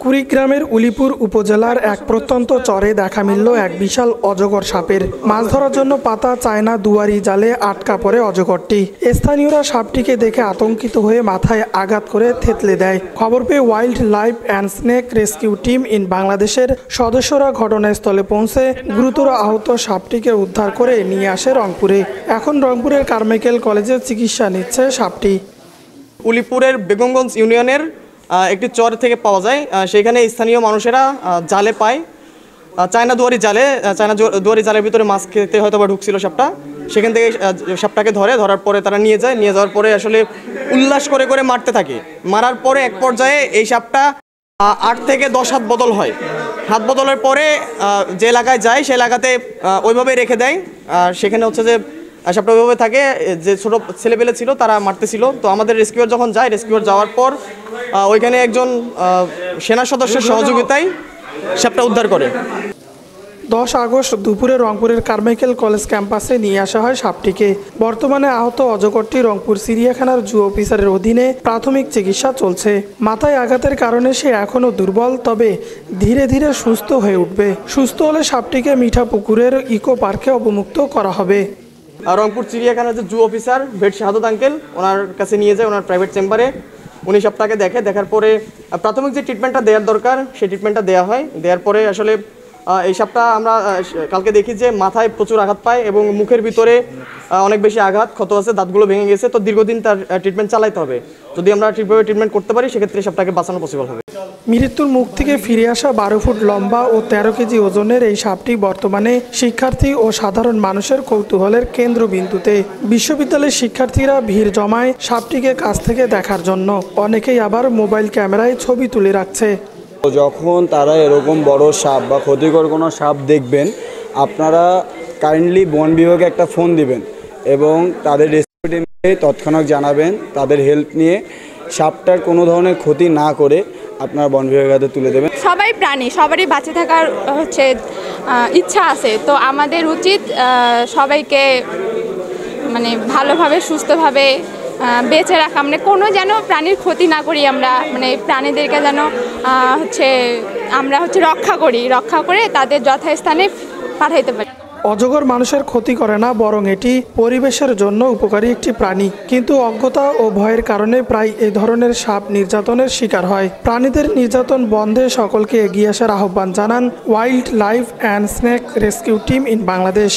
কুড়িগ্রামের উলিপুর উপজেলার এক প্রত্যন্ত চরে দেখা মিলল এক বিশাল অজগর সাপের। মাছ ধরার জন্য পাতা চায়না দুয়ারি জালে আটকা পড়ে অজগরটি। স্থানীয়রা সাপটিকে দেখে আতঙ্কিত হয়ে মাথায় আঘাত করে থেতলে দেয়। খবর পেয়ে wild life and snake rescue team in বাংলাদেশের সদস্যরা ঘটনাস্থলে পৌঁছে গুরুতর আহত সাপটিকে উদ্ধার করে নিয়ে আসে রংপুরে। এখন রংপুরের কারমাইকেল কলেজে চিকিৎসা নিচ্ছে সাপটি। উলিপুরের বেগমগঞ্জ ইউনিয়নের একটি চর থেকে পাওয়া যায়। সেখানে স্থানীয় মানুষেরা জালে পায় চায়না দুয়ারি জালের ভিতরে মাছ খেতে হয়তো বা ঢুকছিল সাপটা। সেখান থেকে সাপটাকে ধরার পরে তারা নিয়ে যাওয়ার পরে আসলে উল্লাস করে করে মারতে থাকে। মারার পরে এক পর্যায়ে এই সাপটা 8 থেকে 10 হাত বদল হয়। হাত বদলের পরে যে এলাকায় যায় সে এলাকাতে ওইভাবেই রেখে দেয়। সেখানে হচ্ছে যে সাপটা ওইভাবে থাকে। যে ছোটো ছেলেপেলে ছিল তারা মারতেছিল। তো আমাদের রেস্কিউয়ার যখন যায়, রেস্কিউয়ার যাওয়ার পর ওইখানে একজন সেনা সদস্যের সহযোগিতায় সাপটা উদ্ধার করে। 10 আগস্ট দুপুরে রংপুরের কারমাইকেল কলেজ ক্যাম্পাসে নিয়ে আসা হয় সাপটিকে। বর্তমানে আহত অজগরটি রংপুর চিড়িয়াখানার জু অফিসারের অধীনে প্রাথমিক চিকিৎসা চলছে। মাথায় আঘাতের কারণে সে এখনও দুর্বল, তবে ধীরে ধীরে সুস্থ হয়ে উঠবে। সুস্থ হলে সাপটিকে মিঠাপুকুরের ইকো পার্কে অবমুক্ত করা হবে। রংপুর চিড়িয়াখানার যে জু অফিসার ভেট শাহাদত আঙ্কেল, ওনার কাছে নিয়ে যায় ওনার প্রাইভেট চেম্বারে। উনি সাপটাকে দেখার পরে প্রাথমিক যে ট্রিটমেন্টটা দেওয়ার দরকার সেই ট্রিটমেন্টটা দেওয়া হয়। দেওয়ার পরে আসলে এই সাপটা আমরা কালকে দেখি যে মাথায় প্রচুর আঘাত পায় এবং মুখের ভিতরে অনেক বেশি আঘাত ক্ষত আছে, দাঁতগুলো ভেঙে গেছে। তো দীর্ঘদিন তার ট্রিটমেন্ট চালাইতে হবে। যদি আমরা ঠিকভাবে ট্রিটমেন্ট করতে পারি সেক্ষেত্রে সাপটাকে বাঁচানো পসিবল হবে। মৃত্যুর মুখ থেকে ফিরে আসা 12 ফুট লম্বা ও 13 কেজি ওজনের এই সাপটি বর্তমানে শিক্ষার্থী ও সাধারণ মানুষের কৌতূহলের কেন্দ্রবিন্দুতে। বিশ্ববিদ্যালয়ের শিক্ষার্থীরা ভিড় জমায় সাপটিকে কাছ থেকে দেখার জন্য। অনেকেই আবার মোবাইল ক্যামেরায় ছবি তুলে রাখছে। যখন তারা এরকম বড় সাপ বা ক্ষতিকর কোনো সাপ দেখবেন, আপনারা কাইন্ডলি বন বিভাগে একটা ফোন দিবেন এবং তাদের রেস্কিউ টিমকে তৎক্ষণাৎ জানাবেন। তাদের হেল্প নিয়ে সাপটার কোনো ধরনের ক্ষতি না করে আপনার বন বিভাগের হাতে তুলে দেবেন। সবাই প্রাণী, সবারই বেঁচে থাকার ইচ্ছা আছে। তো আমাদের উচিত সবাইকে ভালোভাবে সুস্থভাবে বেঁচে রাখা, কোনো যেন প্রাণীর ক্ষতি না করি আমরা, প্রাণীদেরকে যেন আমরা রক্ষা করে তাদের যথাস্থানে পাঠাইতে পারি। অজগর মানুষের ক্ষতি করে না, বরং এটি পরিবেশের জন্য উপকারী একটি প্রাণী। কিন্তু অজ্ঞতা ও ভয়ের কারণে প্রায় এই ধরনের সাপ নির্যাতনের শিকার হয়। প্রাণীদের নির্যাতন বন্ধে সকলকে এগিয়ে আসার আহ্বান জানান wild life and snake rescue team in Bangladesh.